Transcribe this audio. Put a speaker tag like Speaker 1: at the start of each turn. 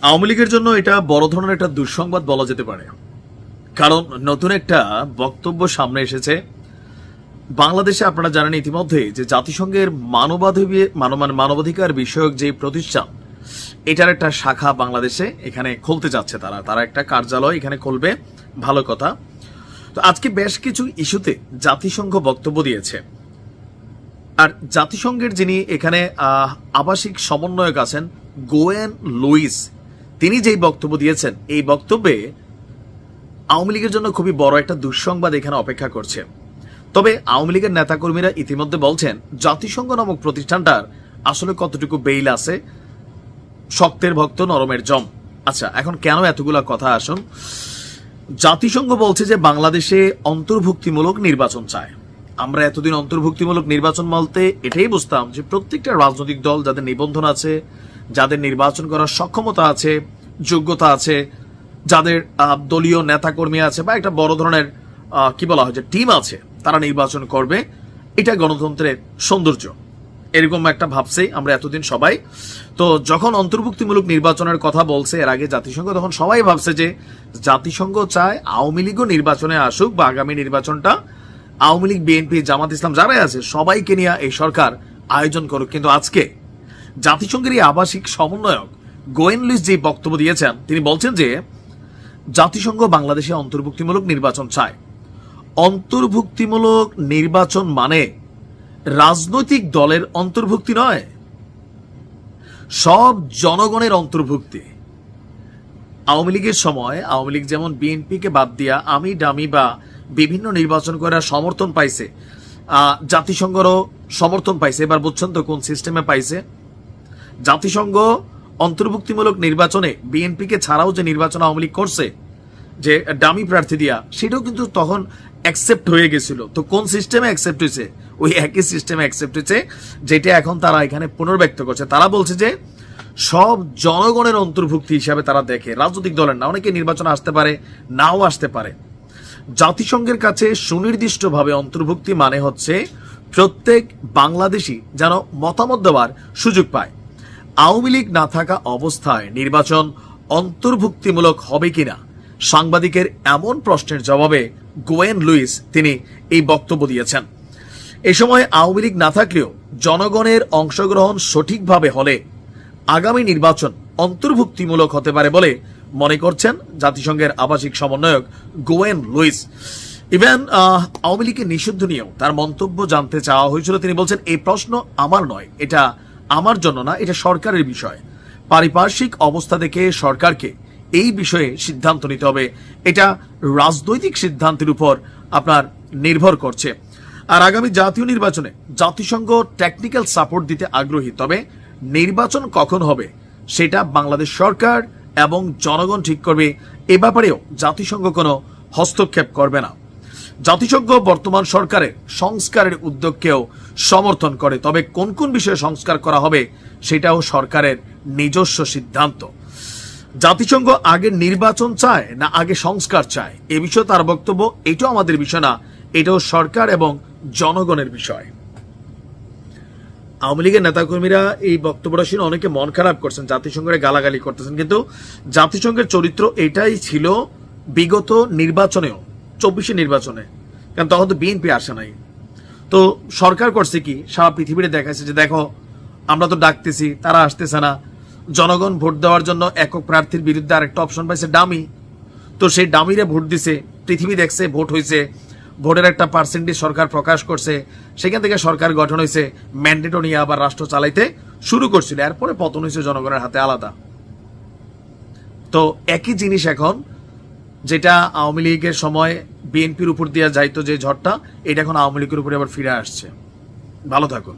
Speaker 1: আওয়ামী লীগের জন্য এটা বড় ধরনের একটা দুঃসংবাদ বলা যেতে পারে। কারণ নতুন একটা বক্তব্য সামনে এসেছে। বাংলাদেশে আপনারা জানেন ইতিমধ্যে যে জাতিসংঘের মানবাধিকার বিষয়ক যে প্রতিষ্ঠান, এটার একটা শাখা বাংলাদেশে এখানে খুলতে যাচ্ছে। তারা একটা কার্যালয় এখানে খুলবে, ভালো কথা। তো আজকে বেশ কিছু ইস্যুতে জাতিসংঘ বক্তব্য দিয়েছে। আর জাতিসংঘের যিনি এখানে আবাসিক সমন্বয়ক আছেন গোয়েন লুইস, তিনি যেই বক্তব্য দিয়েছেন, এই বক্তব্যে আওয়ামী লীগের জন্য খুবই বড় একটা দুঃসংবাদ এখানে অপেক্ষা করছে। তবে আওয়ামী লীগের নেতাকর্মীরা ইতিমধ্যে বলছেন জাতিসংঘ নামক প্রতিষ্ঠানটার আসলে কতটুকু বেইল আছে, শক্তের ভক্ত নরমের জম। আচ্ছা, এখন কেন এতগুলা কথা আসুন। জাতিসংঘ বলছে যে বাংলাদেশে অন্তর্ভুক্তিমূলক নির্বাচন চায়। আমরা এতদিন অন্তর্ভুক্তিমূলক নির্বাচন বলতে এটাই বুঝতাম যে প্রত্যেকটা রাজনৈতিক দল যাদের নিবন্ধন আছে, যাদের নির্বাচন করার সক্ষমতা আছে, যোগ্যতা আছে, যাদের দলীয় নেতাকর্মী আছে বা একটা বড় ধরনের কি বলা হয় যে টিম আছে, তারা নির্বাচন করবে। এটা গণতন্ত্রের সৌন্দর্য, এরকম একটা ভাবছেই আমরা এতদিন সবাই। তো যখন অন্তর্ভুক্তিমূলক নির্বাচনের কথা বলছে এর আগে জাতিসংঘ, তখন সবাই ভাবছে যে জাতিসংঘ চায় আওয়ামী লীগও নির্বাচনে আসুক বা আগামী নির্বাচনটা আওয়ামী লীগ, বিএনপি, জামাত ইসলাম যারাই আছে সবাইকে নিয়ে এই সরকার আয়োজন করুক। কিন্তু আজকে জাতিসংঘের এই আবাসিক সমন্বয়ক গোয়েন লুইস যে বক্তব্য দিয়েছেন, তিনি বলছেন যে জাতিসংঘ বাংলাদেশে অন্তর্ভুক্তিমূলক নির্বাচন চায়। অন্তর্ভুক্তিমূলক নির্বাচন মানে রাজনৈতিক দলের অন্তর্ভুক্তি নয়, সব জনগণের অন্তর্ভুক্তি। আওয়ামী লীগের সময় আওয়ামী লীগ যেমন বিএনপিকে বাদ দিয়া আমি ডামি বা বিভিন্ন নির্বাচন করার সমর্থন পাইছে, জাতিসংঘেরও সমর্থন পাইছে। এবার বুঝছেন তো কোন সিস্টেমে পাইছে। জাতিসংঘ অন্তর্ভুক্তিমূলক নির্বাচনে বিএনপিকে ছাড়াও যে নির্বাচন আওয়ামী লীগ করছে, যে ডামি প্রার্থী দিয়া, সেটাও কিন্তু তখন অ্যাকসেপ্ট হয়ে গেছিল। তো কোন সিস্টেমে অ্যাকসেপ্ট হয়েছে? ওই একই সিস্টেমে অ্যাকসেপ্ট হয়েছে, যেটা এখন তারা এখানে পুনর্ব্যক্ত করছে। তারা বলছে যে সব জনগণের অন্তর্ভুক্তি হিসাবে তারা দেখে, রাজনৈতিক দলের না। অনেকে নির্বাচনে আসতে পারে, নাও আসতে পারে। জাতিসংঘের কাছে সুনির্দিষ্টভাবে অন্তর্ভুক্তি মানে হচ্ছে প্রত্যেক বাংলাদেশি যেন মতামত দেওয়ার সুযোগ পায়। আওয়ামী লীগ না থাকা অবস্থায় নির্বাচন অন্তর্ভুক্তিমূলক হবে কিনা সাংবাদিকের এমন প্রশ্নের জবাবে গোয়েন লুইস তিনি এই বক্তব্য দিয়েছেন। এ সময় আওয়ামী লীগ না থাকলেও জনগণের অংশগ্রহণ সঠিকভাবে হলে আগামী নির্বাচন অন্তর্ভুক্তিমূলক হতে পারে বলে মনে করছেন জাতিসংঘের আবাসিক সমন্বয়ক গোয়েন লুইস। ইভেন আওয়ামী লীগের নিষিদ্ধ নিয়েও তার মন্তব্য জানতে চাওয়া হয়েছিল। তিনি বলছেন এই প্রশ্ন আমার নয়, এটা আমার জন্য না, এটা সরকারের বিষয়। পারিপার্শ্বিক অবস্থা দেখে সরকারকে এই বিষয়ে সিদ্ধান্ত নিতে হবে। এটা রাজনৈতিক সিদ্ধান্তের উপর আপনার নির্ভর করছে। আর আগামী জাতীয় নির্বাচনে জাতিসংঘ টেকনিক্যাল সাপোর্ট দিতে আগ্রহী, তবে নির্বাচন কখন হবে সেটা বাংলাদেশ সরকার এবং জনগণ ঠিক করবে। এ ব্যাপারেও জাতিসংঘ কোনো হস্তক্ষেপ করবে না। জাতিসংঘ বর্তমান সরকারের সংস্কারের উদ্যোগকেও সমর্থন করে, তবে কোন কোন বিষয়ে সংস্কার করা হবে সেটাও সরকারের নিজস্ব সিদ্ধান্ত। জাতিসংঘ আগে নির্বাচন চায় না আগে সংস্কার চায়, এ বিষয়ে তার বক্তব্য এটাও আমাদের বিষয় না, এটাও সরকার এবং জনগণের বিষয়। আওয়ামী লীগের নেতাকর্মীরা এই বক্তব্যটা শুনে অনেকে মন খারাপ করছেন, জাতিসংঘের গালাগালি করতেছেন। কিন্তু জাতিসংঘের চরিত্র এটাই ছিল বিগত নির্বাচনেও, 24 নির্বাচনে, কারণ তখন তো বিএনপি আসে নাই। তো সরকার করছে কি, সারা পৃথিবীতে দেখাচ্ছে যে দেখো আমরা তো ডাকতেছি, তারা আসতেছে না। জনগণ ভোট দেওয়ার জন্য একক প্রার্থীর বিরুদ্ধে আরেকটা অপশন পাইছে, ডামি। তো সেই ডামিরে ভোট দিছে, পৃথিবী দেখছে ভোট হয়েছে, ভোটের একটা পার্সেন্টেজ সরকার প্রকাশ করছে, সেখান থেকে সরকার গঠন হয়েছে, ম্যান্ডেটও নিয়ে আবার রাষ্ট্র চালাইতে শুরু করছিল। এরপরে পতন হয়েছে জনগণের হাতে, আলাদা। তো একই জিনিস এখন, যেটা আওয়ামী লীগের সময় বিএনপির উপর দিয়ে যাইতো যে ঝড়টা, এটা এখন আওয়ামী লীগের উপরে আবার ফিরে আসছে। ভালো থাকুন।